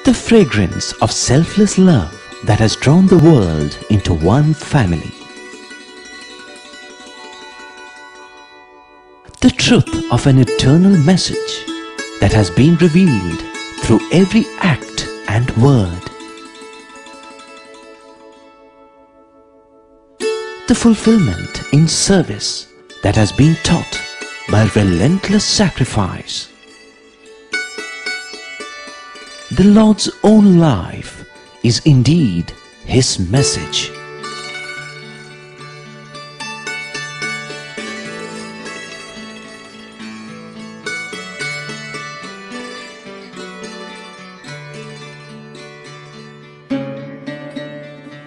The fragrance of selfless love that has drawn the world into one family. The truth of an eternal message that has been revealed through every act and word. The fulfillment in service that has been taught by relentless sacrifice. The Lord's own life is indeed His message.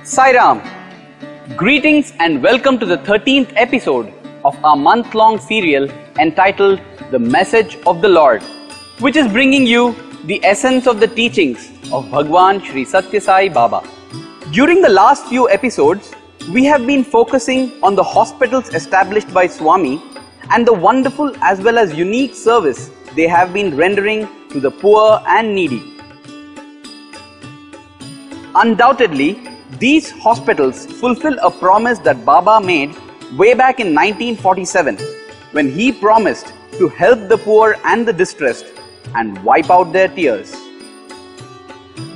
Sai Ram. Greetings and welcome to the 13th episode of our month-long serial entitled The Message of the Lord, which is bringing you the essence of the teachings of Bhagwan Shri Satya Sai Baba. During the last few episodes, we have been focusing on the hospitals established by Swami and the wonderful as well as unique service they have been rendering to the poor and needy. Undoubtedly, these hospitals fulfill a promise that Baba made way back in 1947 when he promised to help the poor and the distressed and wipe out their tears.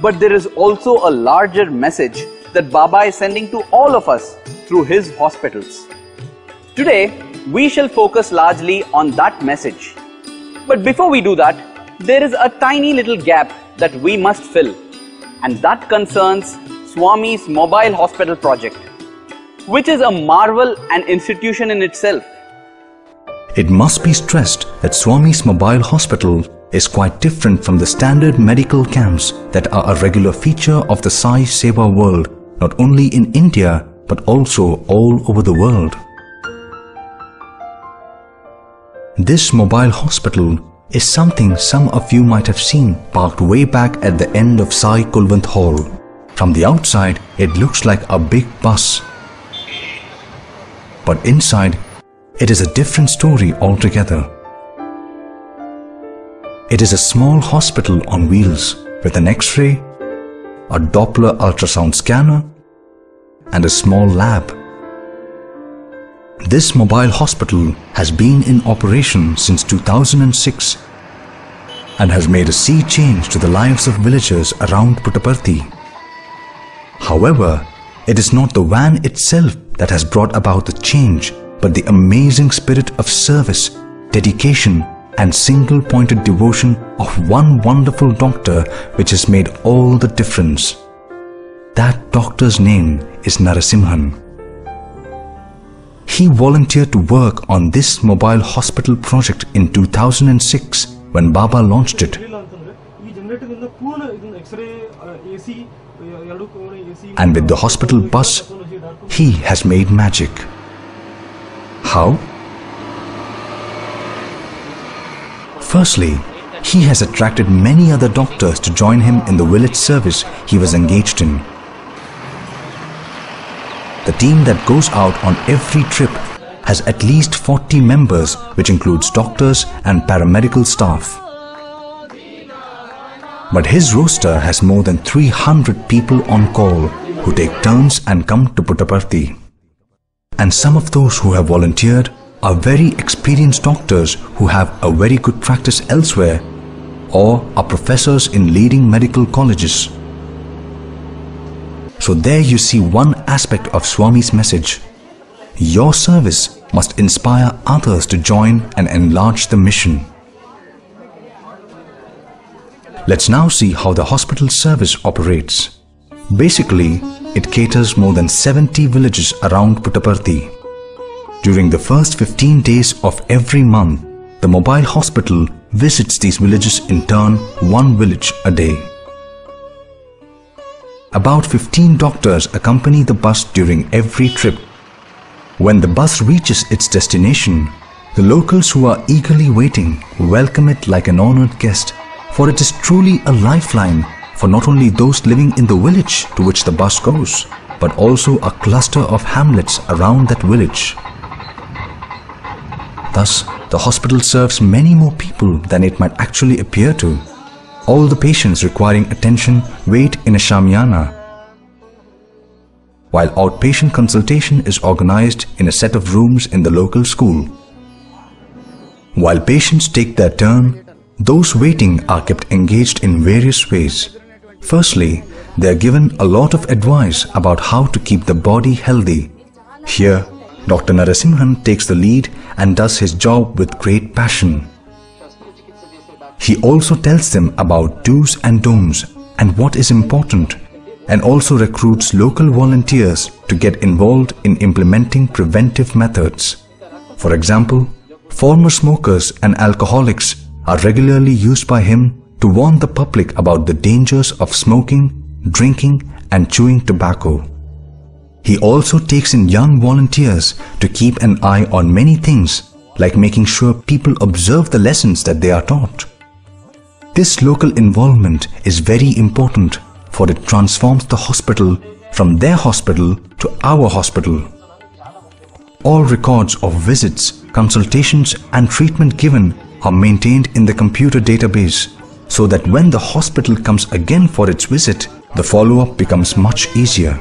But there is also a larger message that Baba is sending to all of us through his hospitals. Today, we shall focus largely on that message. But before we do that, there is a tiny little gap that we must fill, and that concerns Swami's mobile hospital project, which is a marvel and institution in itself. It must be stressed that Swami's mobile hospital is quite different from the standard medical camps that are a regular feature of the Sai Seva world, not only in India but also all over the world. This mobile hospital is something some of you might have seen parked way back at the end of Sai Kulwant Hall. From the outside, it looks like a big bus. But inside, it is a different story altogether. It is a small hospital on wheels with an X-ray, a Doppler ultrasound scanner, and a small lab. This mobile hospital has been in operation since 2006 and has made a sea change to the lives of villagers around Puttaparthi. However, it is not the van itself that has brought about the change, but the amazing spirit of service, dedication, and single-pointed devotion of one wonderful doctor which has made all the difference. That doctor's name is Narasimhan. He volunteered to work on this mobile hospital project in 2006 when Baba launched it. And with the hospital bus, he has made magic. How? Firstly, he has attracted many other doctors to join him in the village service he was engaged in. The team that goes out on every trip has at least 40 members, which includes doctors and paramedical staff. But his roster has more than 300 people on call who take turns and come to Puttaparthi. And some of those who have volunteered are very experienced doctors who have a very good practice elsewhere or are professors in leading medical colleges. So there you see one aspect of Swami's message. Your service must inspire others to join and enlarge the mission. Let's now see how the hospital service operates. Basically, it caters more than 70 villages around Puttaparthi. During the first 15 days of every month, the mobile hospital visits these villages in turn, one village a day. About 15 doctors accompany the bus during every trip. When the bus reaches its destination, the locals who are eagerly waiting welcome it like an honored guest, for it is truly a lifeline for not only those living in the village to which the bus goes, but also a cluster of hamlets around that village. Thus, the hospital serves many more people than it might actually appear to. all the patients requiring attention wait in a shamiana, while outpatient consultation is organized in a set of rooms in the local school. While patients take their turn, those waiting are kept engaged in various ways. Firstly, they are given a lot of advice about how to keep the body healthy. Here, Dr. Narasimhan takes the lead and does his job with great passion. He also tells them about do's and don'ts and what is important, and also recruits local volunteers to get involved in implementing preventive methods. For example, former smokers and alcoholics are regularly used by him to warn the public about the dangers of smoking, drinking, and chewing tobacco. He also takes in young volunteers to keep an eye on many things, like making sure people observe the lessons that they are taught. This local involvement is very important, for it transforms the hospital from their hospital to our hospital. All records of visits, consultations, and treatment given are maintained in the computer database, so that when the hospital comes again for its visit, the follow-up becomes much easier.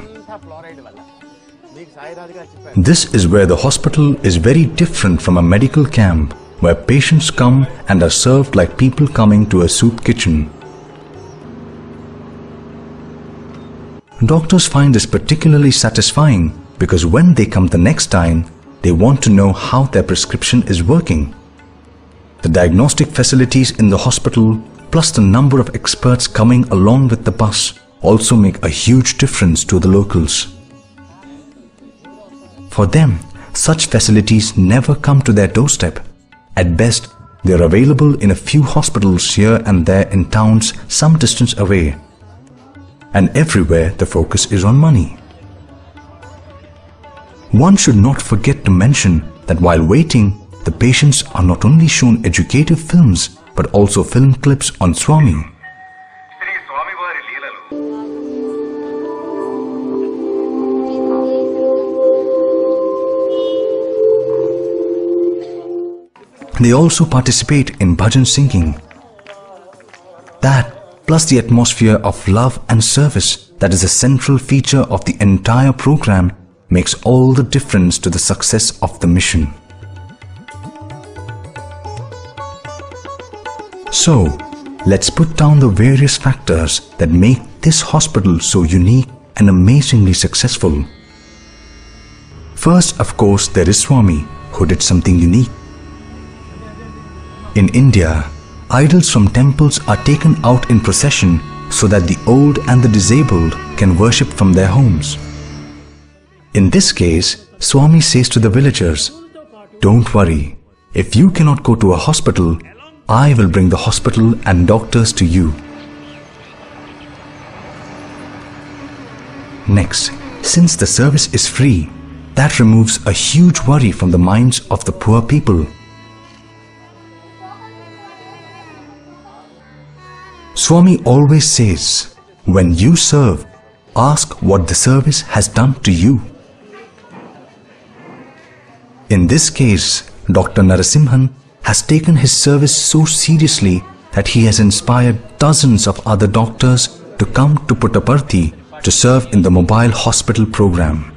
This is where the hospital is very different from a medical camp, where patients come and are served like people coming to a soup kitchen. Doctors find this particularly satisfying because when they come the next time, they want to know how their prescription is working. The diagnostic facilities in the hospital, plus the number of experts coming along with the bus, also make a huge difference to the locals. For them, such facilities never come to their doorstep. At best, they are available in a few hospitals here and there in towns some distance away. And everywhere the focus is on money. One should not forget to mention that while waiting, the patients are not only shown educative films but also film clips on Swami. They also participate in bhajan singing. That, plus the atmosphere of love and service that is a central feature of the entire program, makes all the difference to the success of the mission. So, let's put down the various factors that make this hospital so unique and amazingly successful. First, of course, there is Swami, who did something unique. In India, idols from temples are taken out in procession so that the old and the disabled can worship from their homes. In this case, Swami says to the villagers, "Don't worry, if you cannot go to a hospital, I will bring the hospital and doctors to you." Next, since the service is free, that removes a huge worry from the minds of the poor people. Swami always says, when you serve, ask what the service has done to you. In this case, Dr. Narasimhan has taken his service so seriously that he has inspired dozens of other doctors to come to Puttaparthi to serve in the mobile hospital program.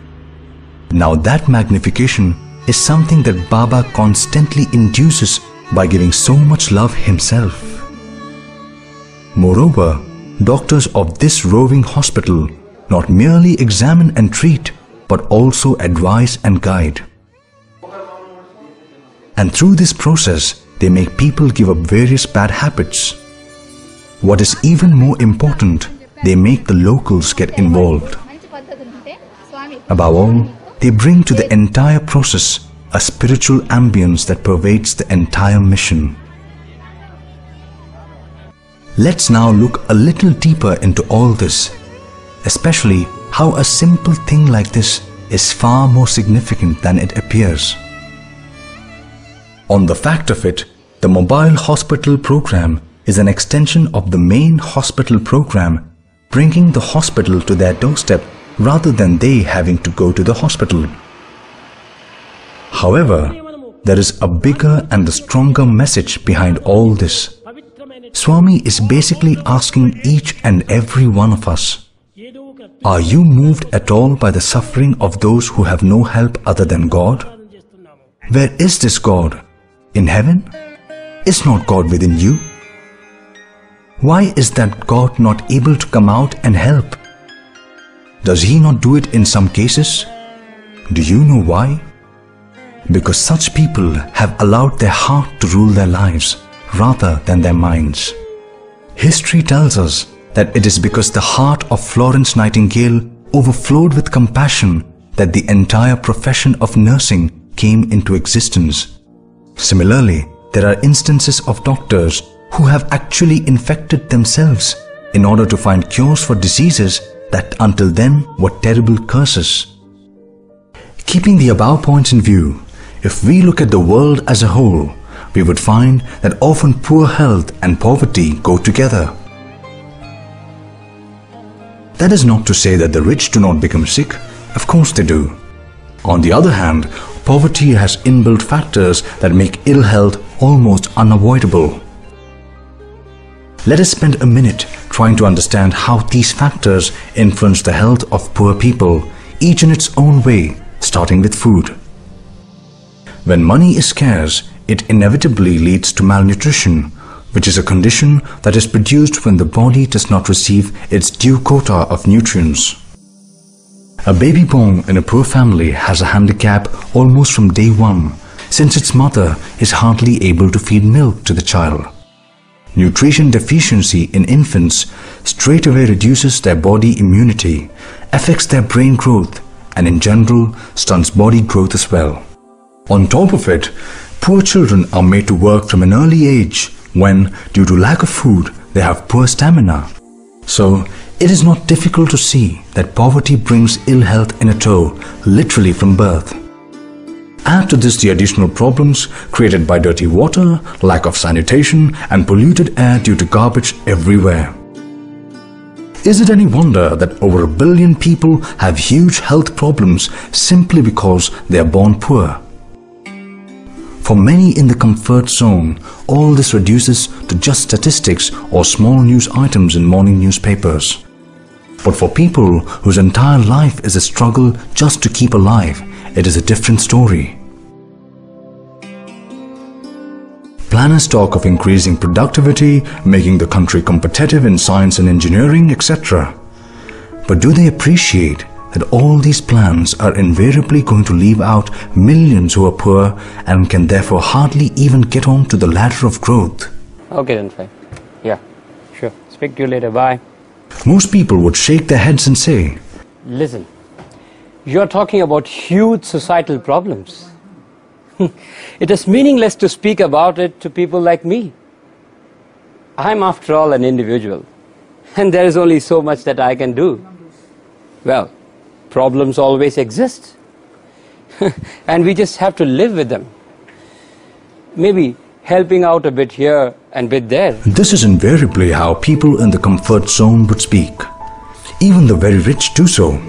Now that magnification is something that Baba constantly induces by giving so much love himself. Moreover, doctors of this roving hospital not merely examine and treat, but also advise and guide. And through this process, they make people give up various bad habits. What is even more important, they make the locals get involved. Above all, they bring to the entire process a spiritual ambience that pervades the entire mission. Let's now look a little deeper into all this, especially how a simple thing like this is far more significant than it appears. On the fact of it, the mobile hospital program is an extension of the main hospital program, bringing the hospital to their doorstep rather than they having to go to the hospital. However, there is a bigger and a stronger message behind all this. Swami is basically asking each and every one of us, are you moved at all by the suffering of those who have no help other than God? Where is this God? In heaven? Is not God within you? Why is that God not able to come out and help? Does He not do it in some cases? Do you know why? Because such people have allowed their heart to rule their lives rather than their minds. History tells us that it is because the heart of Florence Nightingale overflowed with compassion that the entire profession of nursing came into existence. Similarly, there are instances of doctors who have actually infected themselves in order to find cures for diseases that until then were terrible curses. Keeping the above points in view, if we look at the world as a whole, we would find that often poor health and poverty go together. That is not to say that the rich do not become sick. Of course they do. On the other hand, poverty has inbuilt factors that make ill health almost unavoidable. Let us spend a minute trying to understand how these factors influence the health of poor people, each in its own way, starting with food. When money is scarce, it inevitably leads to malnutrition, which is a condition that is produced when the body does not receive its due quota of nutrients. A baby born in a poor family has a handicap almost from day one, since its mother is hardly able to feed milk to the child. Nutrition deficiency in infants straightaway reduces their body immunity, affects their brain growth, and in general stunts body growth as well. On top of it, poor children are made to work from an early age when, due to lack of food, they have poor stamina. So, it is not difficult to see that poverty brings ill health in a tow, literally from birth. Add to this the additional problems created by dirty water, lack of sanitation, and polluted air due to garbage everywhere. Is it any wonder that over 1 billion people have huge health problems simply because they are born poor? For many in the comfort zone, all this reduces to just statistics or small news items in morning newspapers. But for people whose entire life is a struggle just to keep alive, it is a different story. Planners talk of increasing productivity, making the country competitive in science and engineering, etc. But do they appreciate that all these plans are invariably going to leave out millions who are poor and can therefore hardly even get on to the ladder of growth? Okay then, fine. Yeah, sure. Speak to you later. Bye. Most people would shake their heads and say, listen, you're talking about huge societal problems. It is meaningless to speak about it to people like me. I'm after all an individual, and there is only so much that I can do. Well, problems always exist, and we just have to live with them. Maybe helping out a bit here and bit there. This is invariably how people in the comfort zone would speak. Even the very rich do so.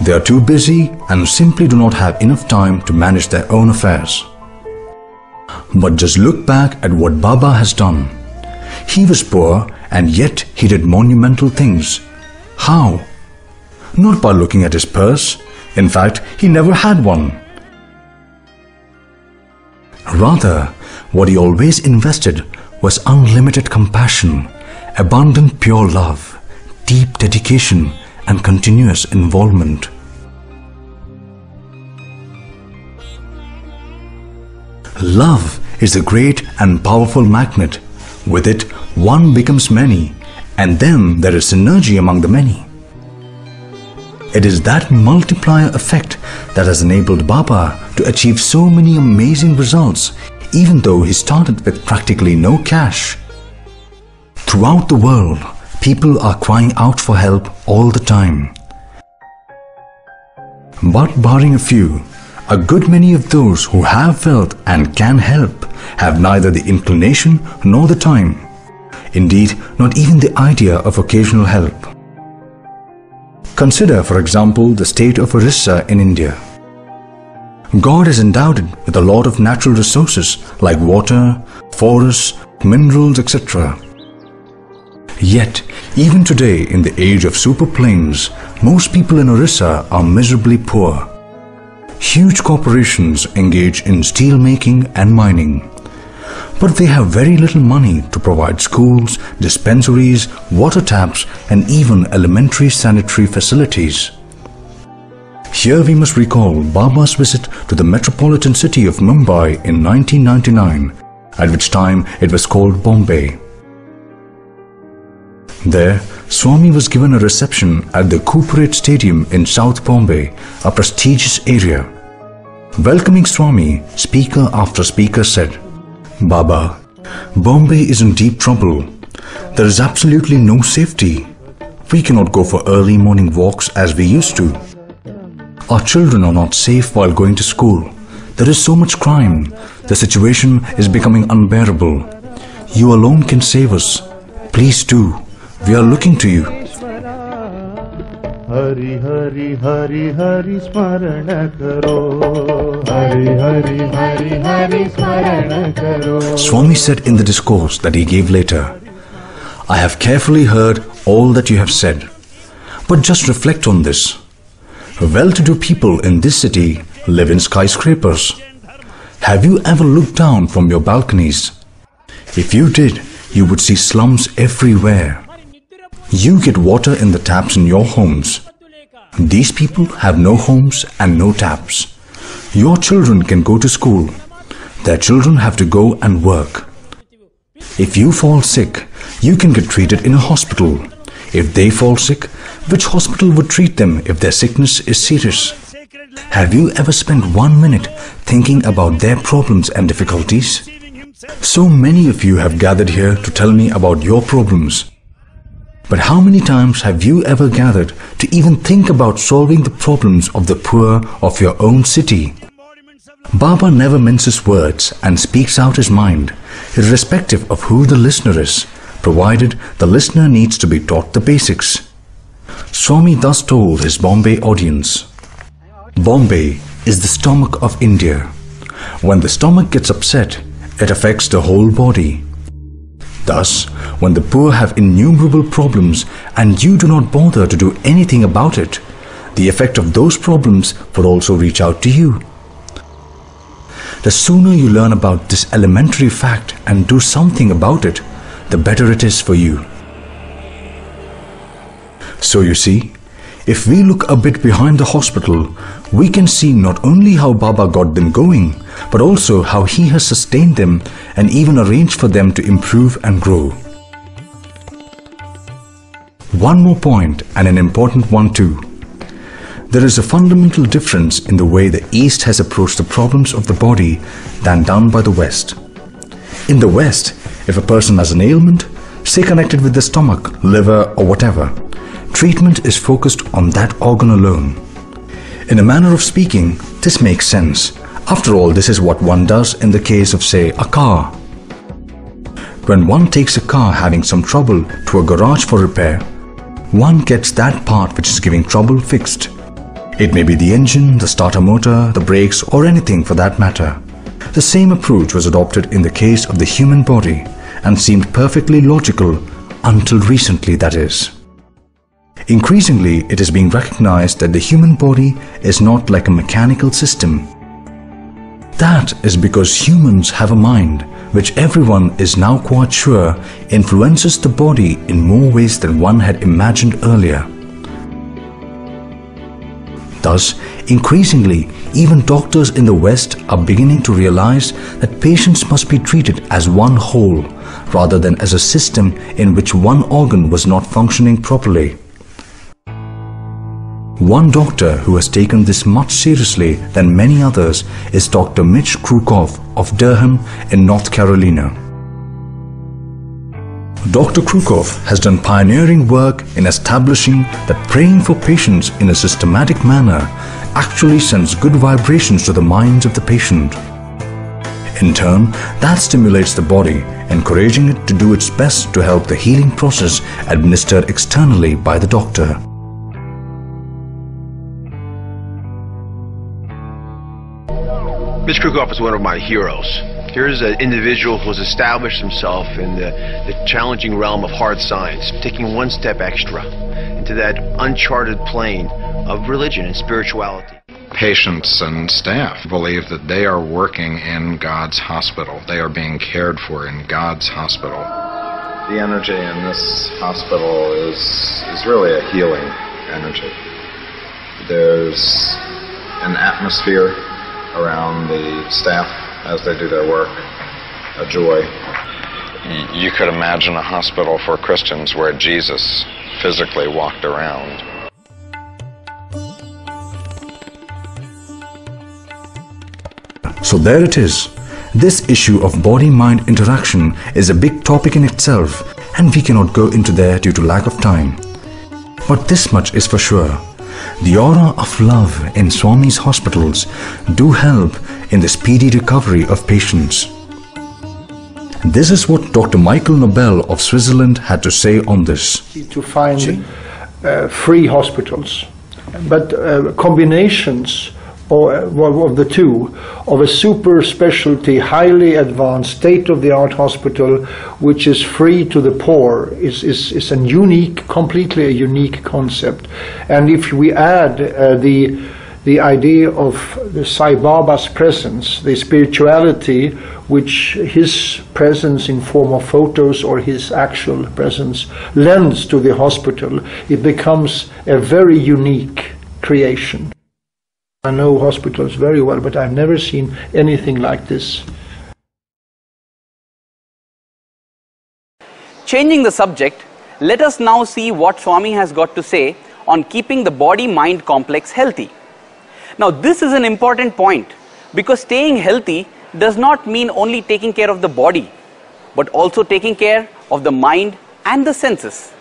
They are too busy and simply do not have enough time to manage their own affairs. But just look back at what Baba has done. He was poor and yet he did monumental things. How? Not by looking at his purse. In fact, he never had one. Rather, what he always invested was unlimited compassion, abundant pure love, deep dedication, and continuous involvement. Love is a great and powerful magnet. With it, one becomes many, and then there is synergy among the many. It is that multiplier effect that has enabled Baba to achieve so many amazing results, even though he started with practically no cash. Throughout the world, people are crying out for help all the time. But barring a few, a good many of those who have felt and can help have neither the inclination nor the time. Indeed, not even the idea of occasional help. Consider, for example, the state of Orissa in India. God has endowed it with a lot of natural resources like water, forests, minerals, etc. Yet, even today in the age of super planes, most people in Orissa are miserably poor. Huge corporations engage in steel making and mining, but they have very little money to provide schools, dispensaries, water taps, and even elementary sanitary facilities. Here we must recall Baba's visit to the metropolitan city of Mumbai in 1999, at which time it was called Bombay. There, Swami was given a reception at the Corporate Stadium in South Bombay, a prestigious area. Welcoming Swami, speaker after speaker said, "Baba, Bombay is in deep trouble. There is absolutely no safety. We cannot go for early morning walks as we used to. Our children are not safe while going to school. There is so much crime. The situation is becoming unbearable. You alone can save us. Please do. We are looking to you." Hari Hari Hari Hari Smarana Karo. Hari Hari Hari Hari Smarana Karo. Swami said in the discourse that he gave later, "I have carefully heard all that you have said, but just reflect on this. Well-to-do people in this city live in skyscrapers. Have you ever looked down from your balconies? If you did, you would see slums everywhere. You get water in the taps in your homes. These people have no homes and no taps. Your children can go to school. Their children have to go and work. If you fall sick, you can get treated in a hospital. If they fall sick, which hospital would treat them if their sickness is serious? Have you ever spent 1 minute thinking about their problems and difficulties? So many of you have gathered here to tell me about your problems. But how many times have you ever gathered to even think about solving the problems of the poor of your own city? Baba never minces words and speaks out his mind, irrespective of who the listener is, provided the listener needs to be taught the basics. Swami thus told his Bombay audience, "Bombay is the stomach of India. When the stomach gets upset, it affects the whole body. Thus, when the poor have innumerable problems and you do not bother to do anything about it, the effect of those problems will also reach out to you. The sooner you learn about this elementary fact and do something about it, the better it is for you." So you see, if we look a bit behind the hospital, we can see not only how Baba got them going, but also how he has sustained them and even arranged for them to improve and grow. One more point, and an important one too. There is a fundamental difference in the way the East has approached the problems of the body than done by the West. In the West, if a person has an ailment, say connected with the stomach, liver or whatever, treatment is focused on that organ alone. In a manner of speaking, this makes sense. After all, this is what one does in the case of, say, a car. When one takes a car having some trouble to a garage for repair, one gets that part which is giving trouble fixed. It may be the engine, the starter motor, the brakes, or anything for that matter. The same approach was adopted in the case of the human body and seemed perfectly logical until recently, that is. Increasingly, it is being recognized that the human body is not like a mechanical system. That is because humans have a mind which everyone is now quite sure influences the body in more ways than one had imagined earlier. Thus, increasingly, even doctors in the West are beginning to realize that patients must be treated as one whole rather than as a system in which one organ was not functioning properly. One doctor who has taken this much seriously than many others is Dr. Mitch Krukov of Durham in North Carolina. Dr. Krukov has done pioneering work in establishing that praying for patients in a systematic manner actually sends good vibrations to the minds of the patient. In turn, that stimulates the body, encouraging it to do its best to help the healing process administered externally by the doctor. Mr. Krukov is one of my heroes. Here's an individual who has established himself in the challenging realm of hard science, taking one step extra into that uncharted plane of religion and spirituality. Patients and staff believe that they are working in God's hospital. They are being cared for in God's hospital. The energy in this hospital is really a healing energy. There's an atmosphere around the staff as they do their work, a joy. You could imagine a hospital for Christians where Jesus physically walked around. So there it is. This issue of body-mind interaction is a big topic in itself, and we cannot go into there due to lack of time. But this much is for sure. The aura of love in Swami's hospitals do help in the speedy recovery of patients. This is what Dr. Michael Nobel of Switzerland had to say on this. To find free hospitals, but combinations of the two, of a super specialty, highly advanced, state-of-the-art hospital which is free to the poor is a unique, completely a unique concept. And if we add the idea of the Sai Baba's presence, the spirituality which his presence in form of photos or his actual presence lends to the hospital, it becomes a very unique creation. I know hospitals very well, but I've never seen anything like this. Changing the subject, let us now see what Swami has got to say on keeping the body-mind complex healthy. Now this is an important point, because staying healthy does not mean only taking care of the body, but also taking care of the mind and the senses.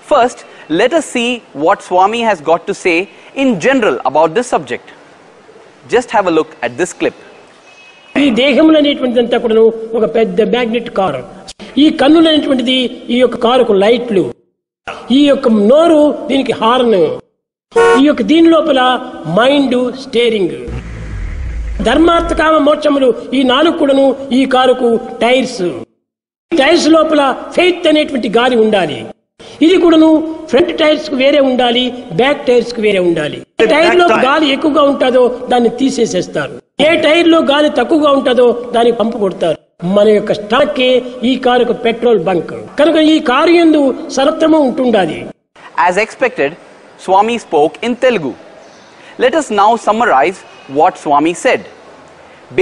First, let us see what Swami has got to say in general about this subject. Just have a look at this clip. ఈ దేహములు అనేటువంటిదంతా కూడా ఒక పెద్ద magnet car. ఈ కన్నులు అనేటువంటిది ఈ యొక్క కారుకు లైట్లు, ఈ యొక్క నోరు దీనికి హార్న్, ఈ యొక్క దీని లోపల మైండ్ స్టీరింగ్. ధర్మార్థ కామ మోక్షములు ఈ నాలుగు కూడాను ఈ కారుకు టైర్స్. టైర్స్ లోపల ఫెయిత్ అనేటువంటి గాలి ఉండాలి. ఇది కూడాను ఫ్రంట్ టైర్స్ కు వేరే ఉండాలి, బ్యాక్ టైర్స్ కు వేరే ఉండాలి. ఏ టైర్ లో గాలి ఎక్కువగా ఉంటుందో దాన్ని తీసేసేస్తారు, ఏ టైర్ లో గాలి తక్కువగా ఉంటుందో దాన్ని పంపు కొడతారు. మన యొక్క స్టాక్ ఈ కారుకు పెట్రోల్ బంక్ కనుక ఈ కారు యందు సర్వత్రము ఉంటుండాలి. As expected, Swami spoke in Telugu. Let us now summarize what Swami said.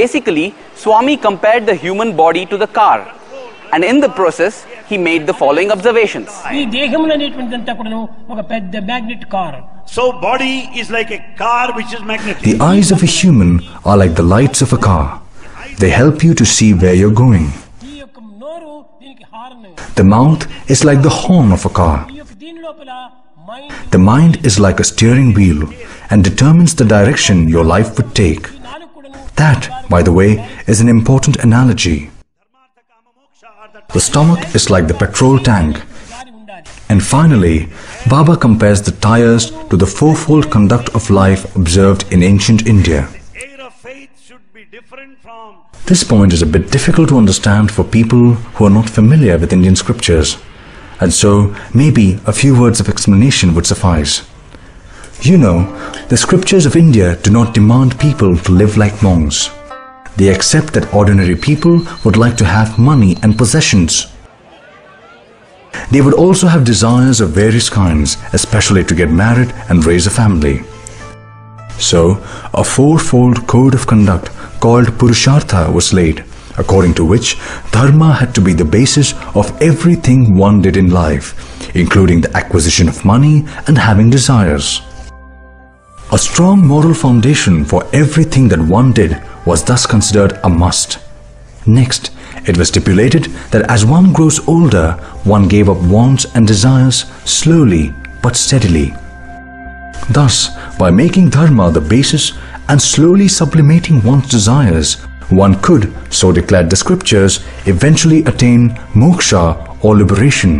Basically, Swami compared the human body to the car, and in the process he made the following observations. ఈ దేహములు అనేటువంటిదంతా కూడా ఒక పెద్ద magnet కార్. So body is like a car which is magnetic. The eyes of a human are like the lights of a car. They help you to see where you're going. ఈ యొక్క నోరు దీనికి horn. The mouth is like the horn of a car. ఈ యొక్క దీని లోపల mind. The mind is like a steering wheel and determines the direction your life would take. That, by the way, is an important analogy. The stomach is like the petrol tank. And finally, Baba compares the tires to the fourfold conduct of life observed in ancient India. This point is a bit difficult to understand for people who are not familiar with Indian scriptures, and so maybe a few words of explanation would suffice. You know, the scriptures of India do not demand people to live like monks. They accept that ordinary people would like to have money and possessions. They would also have desires of various kinds, especially to get married and raise a family. So, a fourfold code of conduct called Purushartha was laid, according to which dharma had to be the basis of everything one did in life, including the acquisition of money and having desires. A strong moral foundation for everything that one did was thus considered a must. Next, it was stipulated that as one grows older, one gave up wants and desires slowly but steadily. Thus, by making dharma the basis and slowly sublimating one's desires, one could, so declared the scriptures, eventually attain moksha or liberation.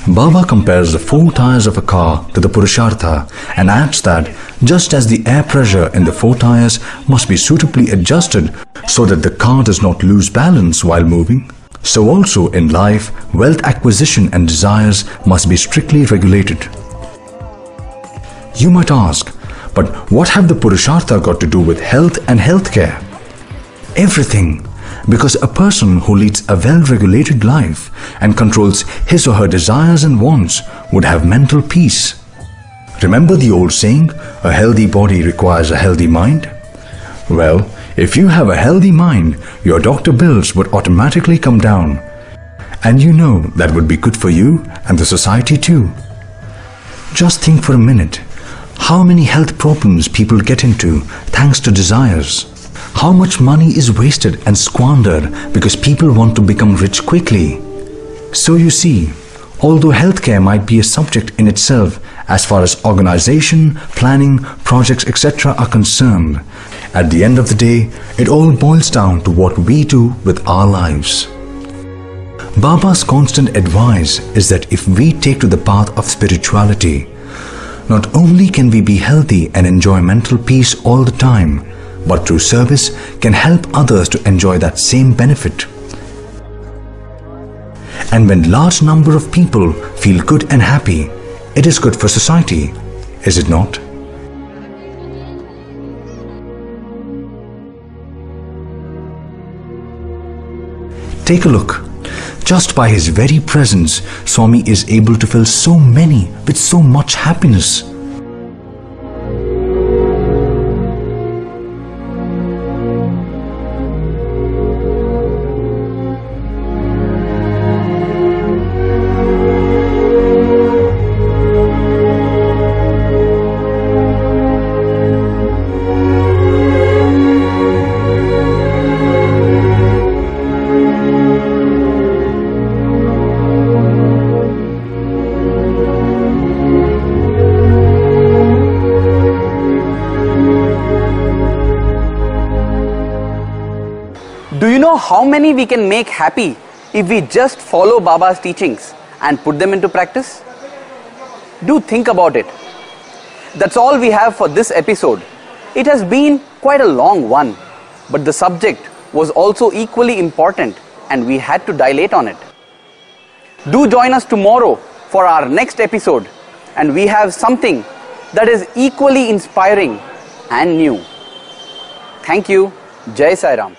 Baba compares the 4 tires of a car to the Purushartha and adds that just as the air pressure in the 4 tires must be suitably adjusted so that the car does not lose balance while moving, so also in life, wealth acquisition and desires must be strictly regulated. You might ask, but what have the Purushartha got to do with health and healthcare? Everything. Because a person who leads a well-regulated life and controls his or her desires and wants would have mental peace. Remember the old saying, a healthy body requires a healthy mind? Well, if you have a healthy mind, your doctor bills would automatically come down. And you know that would be good for you and the society too. Just think for a minute, how many health problems people get into thanks to desires. How much money is wasted and squandered because people want to become rich quickly. So you see, although healthcare might be a subject in itself as far as organization, planning, projects, etc. are concerned, at the end of the day, it all boils down to what we do with our lives. Baba's constant advice is that if we take to the path of spirituality, not only can we be healthy and enjoy mental peace all the time, but through service can help others to enjoy that same benefit. And when large number of people feel good and happy, it is good for society, is it not? Take a look. Just by his very presence, Swami is able to fill so many with so much happiness. Do you know how many we can make happy if we just follow Baba's teachings and put them into practice? Do think about it. That's all we have for this episode. It has been quite a long one, but the subject was also equally important and we had to dilate on it. Do join us tomorrow for our next episode, and we have something that is equally inspiring and new. Thank you. Jai Sai Ram.